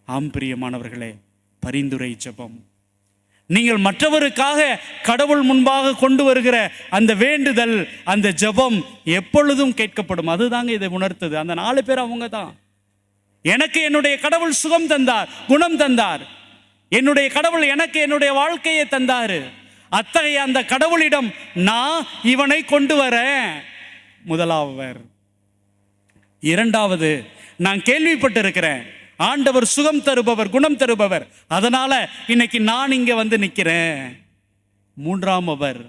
ஆம் பிரியமானவர்களே, பரிந்துரை ஜெபம். நீங்கள் மற்றவருக்காக கடவுள் முன்பாக கொண்டு வருகிற அந்த வேண்டுதல், அந்த ஜெபம் எப்பொழுதும் கேட்கப்படும். அதுதாங்க இதை உணர்த்தது. அந்த 4 பேர் அவங்க தான். எனக்கு என்னுடைய கடவுள் சுகம் தந்தார், குணம் தந்தார். என்னுடைய கடவுள் எனக்கு என்னுடைய வாழ்க்கையை தந்தாரு. அத்தகைய அந்த கடவுளிடம் நான் இவனை கொண்டு வரேன். முதலாவர். இரண்டாவது, நான் கேள்விப்பட்டிருக்கிறேன் ஆண்டவர் சுகம் தருபவர், குணம் தருபவர், அதனால இன்னைக்கு நான் இங்க வந்து நிற்கிறேன். மூன்றாம் அவர்,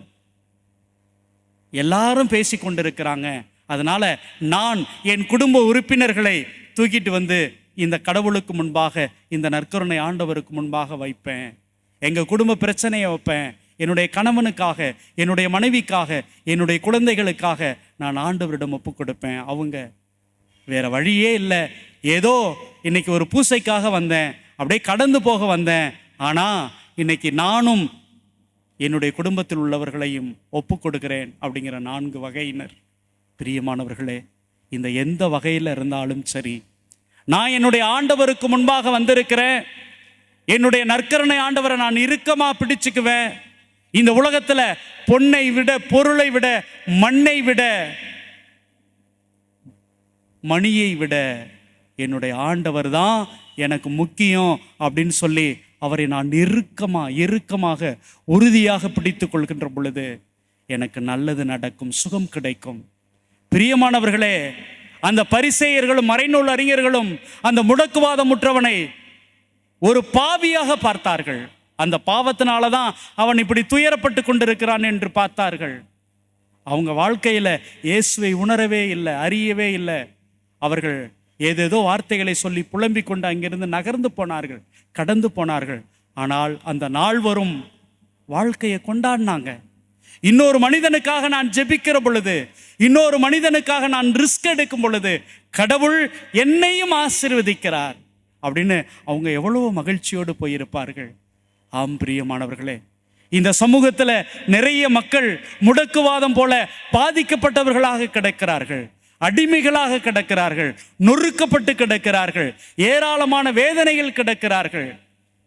எல்லாரும் பேசி கொண்டிருக்கிறாங்க, அதனால நான் என் குடும்ப உறுப்பினர்களை தூக்கிட்டு வந்து இந்த கடவுளுக்கு முன்பாக, இந்த நற்கருணை ஆண்டவருக்கு முன்பாக வைப்பேன். எங்கள் குடும்ப பிரச்சனையை வைப்பேன். என்னுடைய கணவனுக்காக, என்னுடைய மனைவிக்காக, என்னுடைய குழந்தைகளுக்காக நான் ஆண்டவரிடம் ஒப்பு கொடுப்பேன். அவங்க வேற வழியே இல்லை, ஏதோ இன்னைக்கு ஒரு பூசைக்காக வந்தேன், அப்படியே கடந்து போக வந்தேன், ஆனால் இன்னைக்கு நானும் என்னுடைய குடும்பத்தில் உள்ளவர்களையும் ஒப்பு கொடுக்கிறேன் அப்படிங்கிற 4 வகையினர். பிரியமானவர்களே, இந்த எந்த வகையில் இருந்தாலும் சரி, நான் என்னுடைய ஆண்டவருக்கு முன்பாக வந்திருக்கிறேன். என்னுடைய நற்கருணை ஆண்டவரை நான் இறுக்கமாக பிடிச்சுக்குவேன். இந்த உலகத்தில் பொன்னை விட, பொருளை விட, மண்ணை விட, மணியை விட என்னுடைய ஆண்டவர் தான் எனக்கு முக்கியம் அப்படின்னு சொல்லி அவரை நான் இறுக்கமாக உறுதியாக பிடித்து கொள்கின்ற பொழுது எனக்கு நல்லது நடக்கும், சுகம் கிடைக்கும். பிரியமானவர்களே, அந்த பரிசேயர்களும் மறைநூல் அறிஞர்களும் அந்த முடக்குவாதமுற்றவனை ஒரு பாவியாக பார்த்தார்கள். அந்த பாவத்தினால தான் அவன் இப்படி துயரப்பட்டு கொண்டிருக்கிறான் என்று பார்த்தார்கள். அவங்க வாழ்க்கையில் இயேசுவை உணரவே இல்லை, அறியவே இல்லை. அவர்கள் ஏதேதோ வார்த்தைகளை சொல்லி புலம்பிக் கொண்டு அங்கிருந்து நகர்ந்து போனார்கள், கடந்து போனார்கள். ஆனால் அந்த நாள் வரும், வாழ்க்கையை கொண்டாடினாங்க. இன்னொரு மனிதனுக்காக நான் ஜெபிக்கிற பொழுது, இன்னொரு மனிதனுக்காக நான் ரிஸ்க் எடுக்கும் பொழுது கடவுள் என்னையும் ஆசீர்வதிக்கிறார் அப்படின்னு அவங்க எவ்வளவு மகிழ்ச்சியோடு போயிருப்பார்கள். ஆம் பிரியமானவர்களே, இந்த சமூகத்தில் நிறைய மக்கள் முடக்குவாதம் போல பாதிக்கப்பட்டவர்களாக கிடக்கிறார்கள், அடிமைகளாக கிடக்கிறார்கள், நொறுக்கப்பட்டு கிடக்கிறார்கள், ஏராளமான வேதனைகள் கிடக்கிறார்கள்.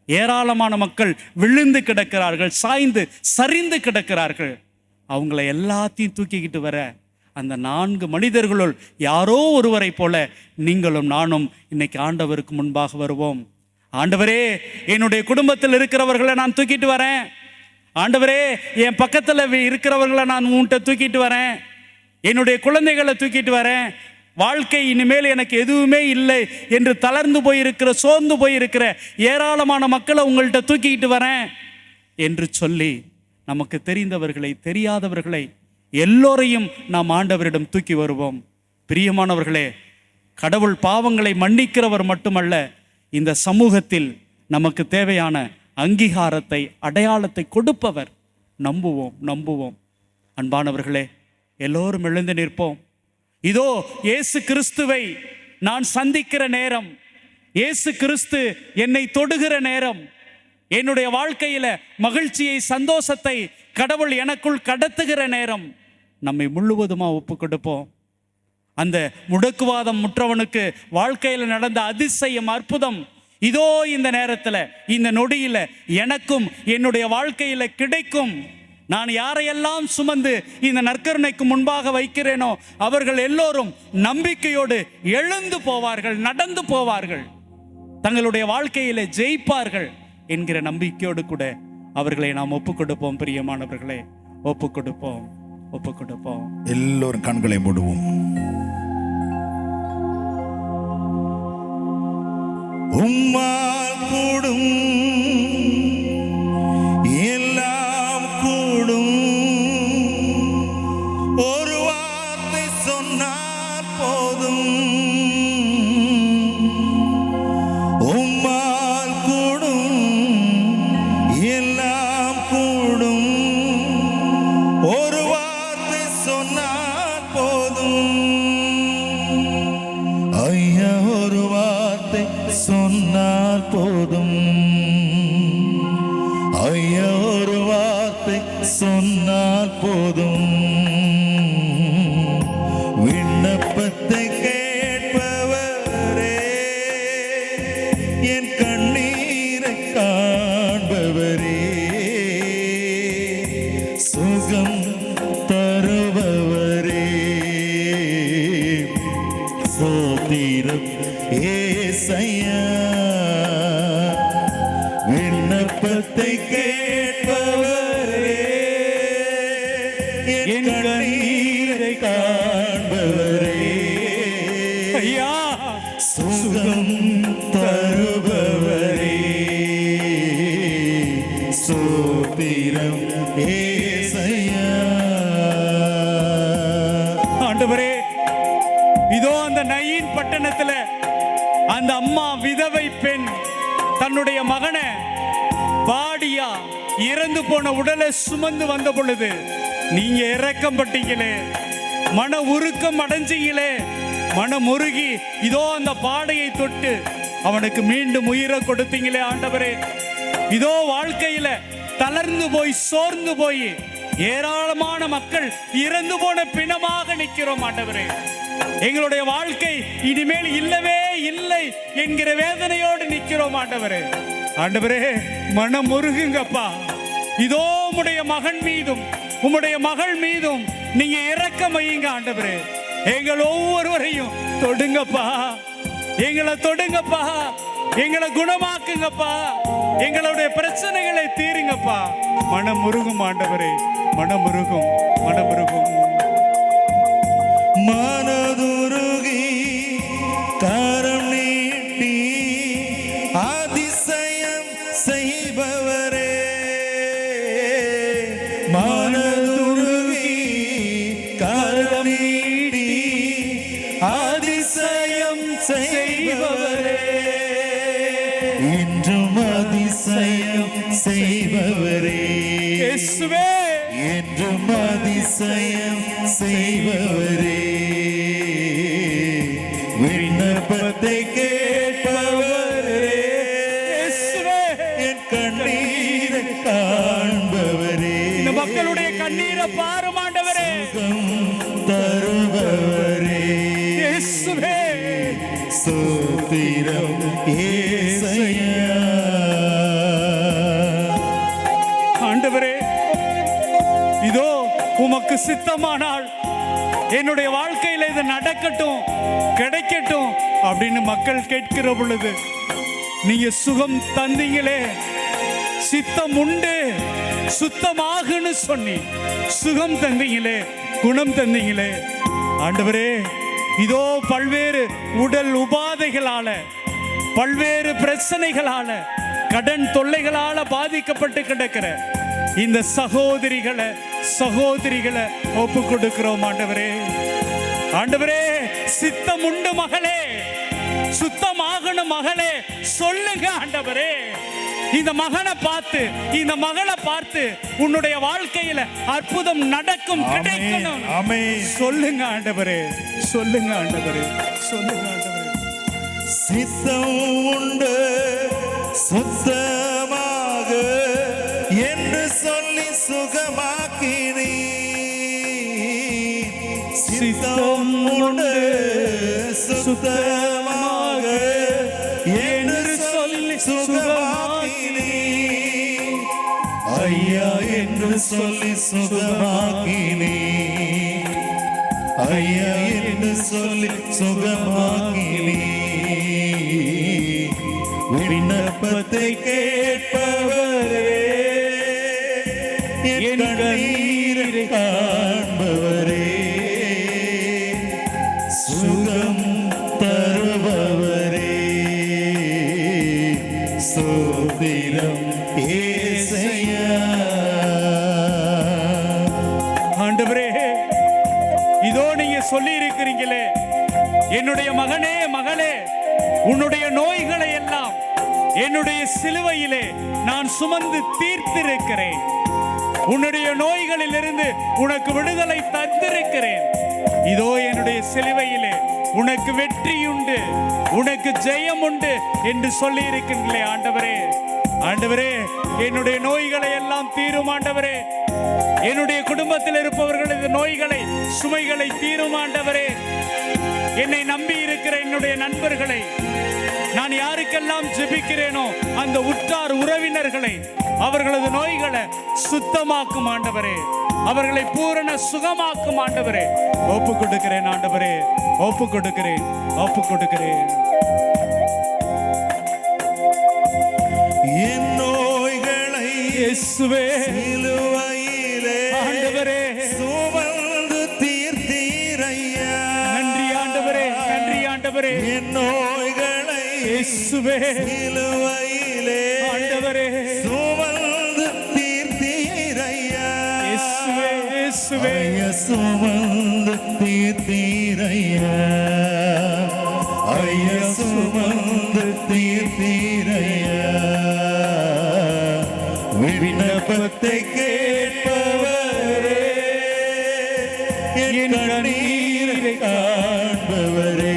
ஏராளமான மக்கள் விழுந்து கிடக்கிறார்கள், சாய்ந்து சரிந்து கிடக்கிறார்கள். அவங்கள எல்லாத்தையும் தூக்கிக்கிட்டு வர அந்த 4 மனிதர்களுள் யாரோ ஒருவரை போல நீங்களும் நானும் இன்னைக்கு ஆண்டவருக்கு முன்பாக வருவோம். ஆண்டவரே, என்னுடைய குடும்பத்தில் இருக்கிறவர்களை நான் தூக்கிட்டு வரேன். ஆண்டவரே, என் பக்கத்தில் இருக்கிறவர்களை நான் உன்கிட்ட தூக்கிட்டு வரேன். என்னுடைய குழந்தைகளை தூக்கிட்டு வரேன். வாழ்க்கை இனிமேல் எனக்கு எதுவுமே இல்லை என்று தளர்ந்து போயிருக்கிற, சோர்ந்து போயிருக்கிற ஏராளமான மக்களை உங்கள்கிட்ட தூக்கிட்டு வரேன் என்று சொல்லி நமக்கு தெரிந்தவர்களை, தெரியாதவர்களை எல்லோரையும் நாம் ஆண்டவரிடம் தூக்கி வருவோம். பிரியமானவர்களே, கடவுள் பாவங்களை மன்னிக்கிறவர் மட்டுமல்ல, இந்த சமூகத்தில் நமக்கு தேவையான அங்கீகாரத்தை, அடையாளத்தை கொடுப்பவர். நம்புவோம். அன்பானவர்களே, எல்லோரும் எழுந்து நிற்போம். இதோ இயேசு கிறிஸ்துவை நான் சந்திக்கிற நேரம், இயேசு கிறிஸ்து என்னை தொடுகிற நேரம், என்னுடைய வாழ்க்கையில மகிழ்ச்சியை, சந்தோஷத்தை கடவுள் எனக்குள் கடத்துகிற நேரம். நம்மை முழுவதுமா ஒப்பு கொடுப்போம். அந்த முடக்குவாதம் முற்றவனுக்கு வாழ்க்கையில் நடந்த அதிசயம், அற்புதம் இதோ இந்த நேரத்தில், இந்த நொடியில் எனக்கும் என்னுடைய வாழ்க்கையில் கிடைக்கும். நான் யாரையெல்லாம் சுமந்து இந்த நற்கருணைக்கு முன்பாக வைக்கிறேனோ அவர்கள் எல்லோரும் நம்பிக்கையோடு எழுந்து போவார்கள், நடந்து போவார்கள், தங்களுடைய வாழ்க்கையில ஜெயிப்பார்கள் என்கிற நம்பிக்கையோடு கூட அவர்களை நாம் ஒப்புக் கொடுப்போம். பிரியமானவர்களே, ஒப்புக் கொடுப்போம். எல்லோரும் கண்களை மூடுவோம். உம்மால் கூடும், எல்லாம் கூடும், ஒரு வார்த்தை சொன்னால் போதும். உம்மால் கூடும், எல்லாம் கூடும், ஒரு வார்த்தை சொன்னால் போதும். ஐயா, ஒரு வார்த்தை சொன்னால் போதும். ஐயா, ஒரு வார்த்தை சொன்னால் போதும். விண்ணப்பத்தை கேட்பவரே, என் கண்ணீரை காண்பவரே, சுகம் தருபவரே, சோத்திரம் ஏசையா. விண்ணப்பத்தை கேட்பவரே, ஐயா சுகம் தருபவரே ஸ்தோத்திரம் ஏசையா. ஆண்டவரே, இதோ அந்த நயீன் பட்டணத்துல அந்த அம்மா விதவை பெண் தன்னுடைய மகனை பாடியா இறந்து போன உடலை சுமந்து வந்த பொழுது நீங்க இரக்கம் பட்டீங்களே, மன உருக்கம் அடைஞ்சீங்களே, மனம் உருகி இதோ அந்த பாடையை தொட்டு அவனுக்கு மீண்டும் உயிரை கொடுத்தீங்களே ஆண்டவரே. இதோ வாழ்க்கையில தளர்ந்து போய் சோர்ந்து போய் ஏராளமான மக்கள் இறந்து போன பிணமாக நிற்கிறோம் ஆண்டவரே. எங்களுடைய வாழ்க்கை இனிமேல் இல்லவே இல்லை என்கிற வேதனையோடு நிற்கிறோம் ஆண்டவரே. ஆண்டவரே, மனம் முருகுங்கப்பா. இதோ உம்முடைய மகன் மீதும் உம்முடைய மகள் மீதும் நீங்க இரக்கம் வையுங்க ஆண்டவரே. எங்கள் ஒவ்வொருவரையும் தொடுங்கப்பா, எங்களை தொடுங்கப்பா, எங்களை குணமாக்குங்கப்பா, எங்களுடைய பிரச்சனைகளை தீருங்கப்பா. மனம் முருகும் ஆண்டவரே, மனம் முருகும், மனம் முருகும். மனதுருகி கரம் நீட்டி அதிசயம் செய்பவரே, மனதுருகி கரம் நீட்டி அதிசயம் செய்பவரே, இன்றும் அதிசயம் செய்பவரே இயேசுவே, என்றும் அதிசயம் செய்பவரே, விண்ணப்பத்தை கேட்பவரே, என் கண்ணீரை காண்பவரே, இந்த மக்களுடைய கண்ணீரை பாரும் ஆண்டவரே. தருபவரே இயேசுவே, ஸ்தோத்திரம் ஏசையா. ஆண்டவரே, இதோ உமக்கு சித்தமானால் என்னுடைய வாழ்க்கையில இது நடக்கட்டும், கிடைக்கட்டும் அப்படின்னு மக்கள் கேட்கிற பொழுது நீங்க சுகம் தந்தீங்களே, சித்தம் உண்டு சுத்தமாகுன்னு சொன்னி சுகம் தந்தீங்களே, குணம் தந்தீங்களே ஆண்டவரே. இதோ பல்வேறு உடல் உபாதைகளால, பல்வேறு பிரச்சனைகளால, கடன் தொல்லைகளால பாதிக்கப்பட்டு கிடக்கிற இந்த சகோதரிகளை ஒப்பு கொடுக்கிறோம் ஆண்டவரே. ஆண்டவரே, சித்தம் உண்டு மகளே, சுத்தமாகணும் மகளே சொல்லுங்க ஆண்டவரே. இந்த மகனை பார்த்து உன்னுடைய வாழ்க்கையில அற்புதம் நடக்கும், கிடைக்கணும். சொல்லுங்க ஆண்டவரே, சொல்லுங்க ஆண்டவரே, சொல்லுங்க ஆண்டவரே. சித்தம் உண்டு சுத்தமாக என்று சொல்லி சுகமாக்கினீ, சித்தம் உண்டு சுத்தமாக என்று சொல்லி சுகமாக்கினீ, ஐயா என்று சொல்லி சுகமாக்கினீ, ஐயா என்று சொல்லி சுகமாக்கினீ, விண்ணப்பத்தை கேட்பவரே, என் கண்ணீரை காண்பவரே, சுகம் தருபவரே, ஸ்தோத்திரம் ஏசையா. ஆண்டவரே, இதோ நீங்க சொல்லி இருக்கிறீங்களே, என்னுடைய மகனே மகளே, உன்னுடைய நோய்களை எல்லாம் என்னுடைய சிலுவையிலே நான் சுமந்து தீர்த்திருக்கிறேன், உன்னுடைய நோய்களில் இருந்து உனக்கு விடுதலை தந்திருக்கிறேன். இதோ என்னுடைய சிலுவையிலே உனக்கு வெற்றி உண்டு, உனக்கு ஜெயம் உண்டு என்று சொல்லி இருக்கின்றே ஆண்டவரே. ஆண்டவரே, என்னுடைய நோய்களை எல்லாம் தீரும் ஆண்டவரே. என்னுடைய குடும்பத்தில் இருப்பவர்களது நோய்களை, சுமைகளை தீரும் ஆண்டவரே. என்னை நம்பி இருக்கிற என்னுடைய நண்பர்களை, நான் யாருக்கெல்லாம் ஜெபிக்கிறேனோ அந்த உற்றார் உறவினர்களை, அவர்களது நோய்களை சுத்தமாக்கும் ஆண்டவரே, அவர்களை பூரண சுகமாக்கும் ஆண்டவரே. ஒப்பு கொடுக்கிறேன் ஆண்டவரே, ஒப்பு கொடுக்கிறேன், ஒப்பு கொடுக்கிறேன். என் நோய்களை இயேசுவே சிலுவையிலே ஆண்டவரே சுமந்து தீர்த்தீரையா. நன்றி ஆண்டவரே, நன்றி ஆண்டவரே. ஆண்டவரே, என் நோய்களை இயேசுவே, சிலுவையிலே ஆண்டவரே, சுமந்து தீர்த்தீரையா. இயேசுவே, இயேசுவே, ஐயா சுமந்து தீர்த்தீரையா. ஐயா சுமந்து தீர்த்தீரையா. விண்ணப்பத்தை கேட்பவரே, என் கண்ணீரை காண்பவரே,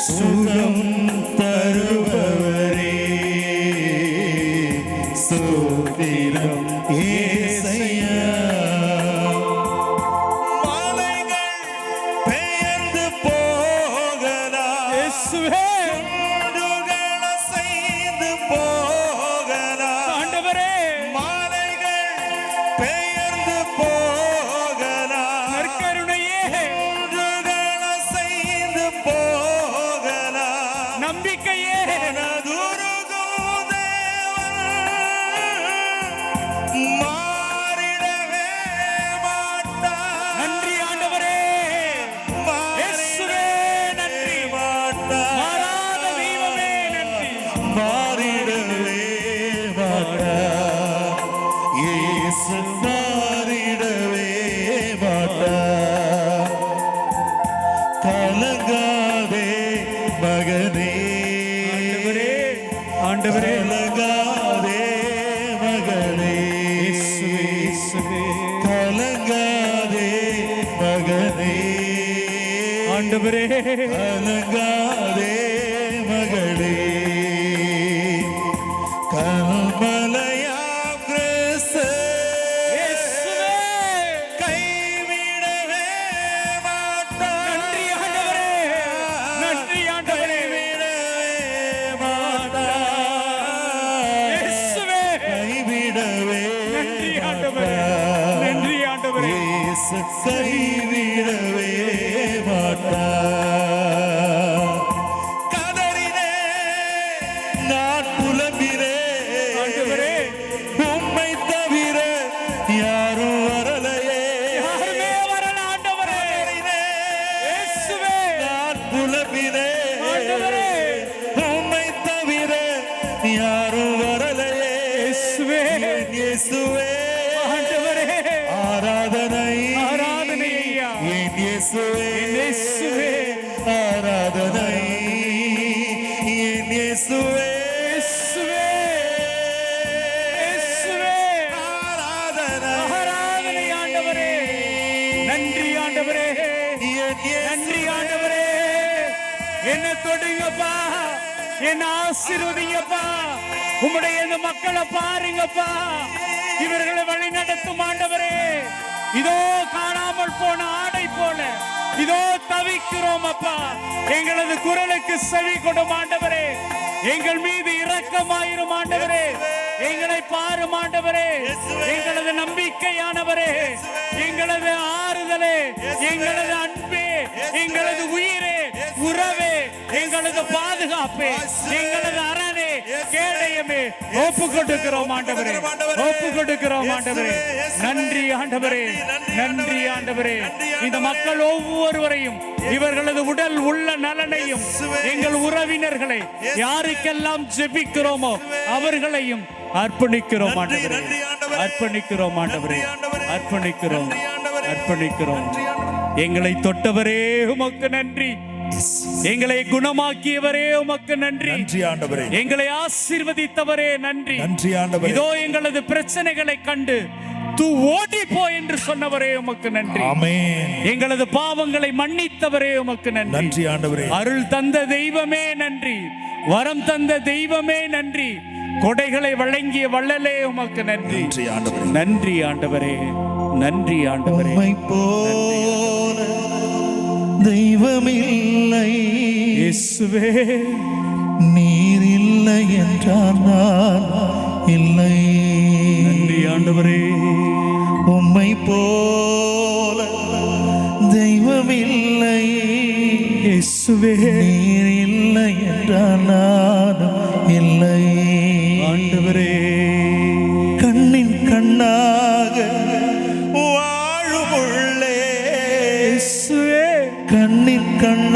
சுகம் தருபவரே, ஸ்தோத்திரம் இயேசையா. மலைகள் பெயர்ந்து போகலாம், இயேசுவே, குன்றுகள் அசைந்து போகலாம். ஆண்டவரே, மலைகள் பெயர்ந்து போகலாம், நற்கருணையே, குன்றுகள் அசைந்து போகலாம். நம்பிக்கையே, மனதுருகும் தேவன் மாறிடவே மாட்டார். நன்றி ஆண்டவரே, இயேசுவே, நன்றி, மாட்டார். மாறாத தெய்வமே நன்றி, மாறிடவே மாட்டார். இயேசு மாறிடவே மாட்டார். கலங்காதே மகனே, ஆண்டவரே, கலங்காதே மகனே, இயேசுவே, இயேசுவே, கலங்காதே மகனே, ஆண்டவரே, கலங்காதே மகளே. கல்மலையாம் கிறிஸ்து இயேசுவே, கைவிடவே மாட்டார். நன்றி ஆண்டவரே, நன்றி ஆண்டவரே, கைவிடவே மாட்டார். இயேசுவே, கைவிடவே நன்றி ஆண்டவரே, நன்றி ஆண்டவரே, இயேசு கைவிடவே மாட்டார். கதறினே நான் புலம்பினேன், ஆண்டவரே, உம்மை தவிர யாரும் வரலையே. யாருமே வரல ஆண்டவரே, இயேசுவே, நான் புலம்பினேன், ஆண்டவரே, உம்மை தவிர யாரும் வரலையே. இயேசுவே, என் இயேசுவே, ஆண்டவரே, ஆராதனை ஆராதனை ஐயா, என் இயேசுவே, என் இயேசுவே, ஆராதனை என் இயேசுவே, இயேசுவே, இயேசுவே, ஆராதனை ஆராதனை ஆண்டவரே, நன்றி ஆண்டவரே, என் நன்றி ஆண்டவரே, என்ன தொடுங்கப்பா, என்ன ஆசீர்வதிங்கப்பா, உம்முடைய இந்த மக்களை பாருங்கப்பா, இவர்களை வழி நடத்தும் ஆண்டவரே. இதோ காணாமல் போன ஆடை போல இதோ தவிக்கிறோம் அப்பா, எங்களது குரலுக்கு செவி கொடும் ஆண்டவரே, எங்கள் மீது இரக்கமாயிரும் ஆண்டவரே, எங்களை பாரும் ஆண்டவரே, எங்களது நம்பிக்கையானவரே, எங்களது ஆறுதலே, எங்களது அன்பே, எங்களது உயிரே, உறவே, எங்களது பாதுகாப்பே, எங்களது அரணே, கேடயமே, ஒப்பு கொடுக்கிறோம் ஆண்டவரே, ஒப்பு கொடுக்கிறோம் ஆண்டவரே. நன்றி ஆண்டவரே, நன்றி ஆண்டவரே. இந்த மக்கள் ஒவ்வொருவரையும் இவர்களது உடல் உள்ள நலனையும் எங்கள் உறவினர்களை யாருக்கெல்லாம் ஜெபிக்கிறோமோ அவர்களையும் அர்ப்பணிக்கிறோம் ஆண்டவரே, அர்ப்பணிக்கிறோம் ஆண்டவரே, அர்ப்பணிக்கிறோம், அர்ப்பணிக்கிறோம். எங்களை தொட்டவரே உமக்கு நன்றி, எங்களை குணமாக்கியவரே உமக்கு நன்றி, நன்றி ஆண்டவரே, எங்களை ஆசீர்வதித்தவரே நன்றி, நன்றி ஆண்டவரே. இதோ எங்களது பிரச்சனைகளை கண்டு தூ ஓடி போ என்று சொன்னவரே உமக்கு நன்றி, ஆமென். எங்களது பாவங்களை மன்னித்தவரே உமக்கு நன்றி, நன்றி ஆண்டவரே, அருள் தந்த தெய்வமே நன்றி, வரம் தந்த தெய்வமே நன்றி, கொடைகளை வழங்கிய வள்ளலே உமக்கு நன்றி, நன்றி ஆண்டவரே. நன்றி ஆண்டவரே, நன்றி ஆண்டவரே. உம்மை போல தெய்வமில்லை, இயேசுவே, நீர் இல்லை என்றால் நான் இல்லை. நன்றி ஆண்டவரே, உம்மை போல தெய்வமில்லை, இயேசுவே, நீர் இல்லை என்றால் நானும் இல்லை. ஆண்டவரே, கண்ணின் கண்ணாக வாழும் உள்ளே, இயேசுவே, கண்ணின் கண்ணாக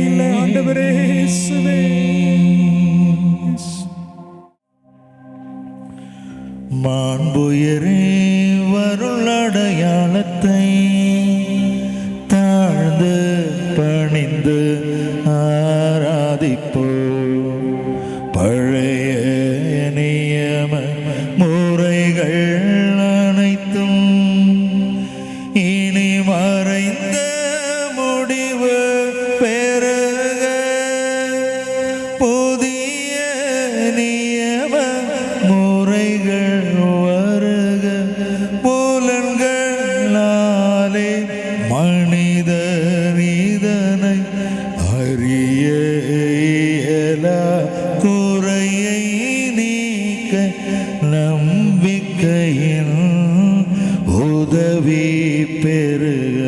இல்லை ஆண்டவரே இயேசுவே. மாண்புயரே வருளடையாளத்தை தாழ்ந்து பணிந்து ஆராதிப்போ. பழைய நியம முறைகள் அனைத்தும் இனி மறைந்த முடிவு பெறுக. புதிய நியம முறைகள் வருக. புலன்களாலே மனிதர் இதனை அறிய இயலா. குறையை நீக்க நம்பிக்கையின் உதவி பெறுக.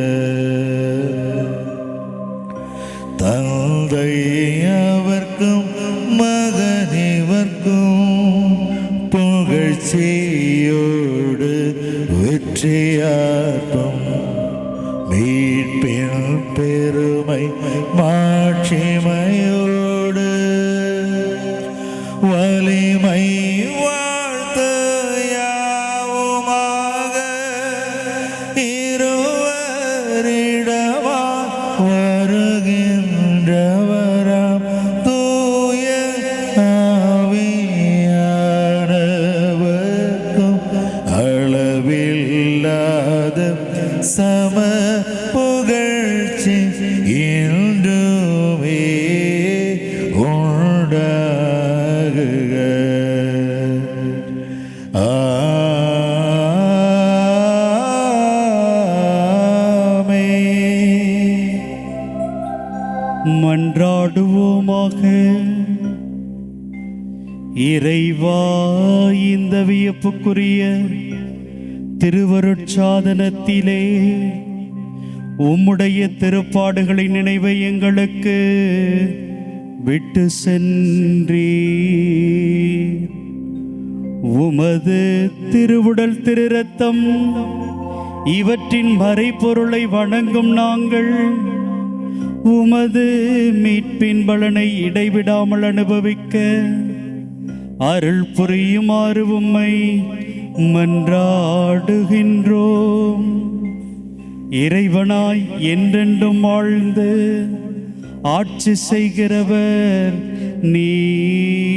தந்தை அவர்க்கும் மகனிவர்க்கும் புகழ்ச்சியோடு வெற்றியார்க்கும் மீட்பின் பெருமை மாட்சிமையோடு வலிமை வாழ்த்து யாவுமாக இருவரிடமா வருகின்றவராம் தூய ஆவியானவர்க்கும் அளவில்லாத சம புகழ்ச்சி இன்றுமே உண்டாகுக. ஆமென். மன்றாடுவோமாக. இறைவா, இந்த வியப்புக்குரிய திருவருட்சாதனத்திலே உம்முடைய திருப்பாடுகளின் நினைவை எங்களுக்கு விட்டு சென்றீர். உமது திருவுடல் திரு இரத்தம் இவற்றின் மறைபொருளை வணங்கும் நாங்கள் உமது மீட்பின் பலனை இடைவிடாமல் அனுபவிக்க அருள் புரியுமாறு உம்மை மன்றாடுகின்றோம். இறைவனாய் என்றென்றும் வாழ்ந்து ஆட்சி செய்கிறவர் நீரே.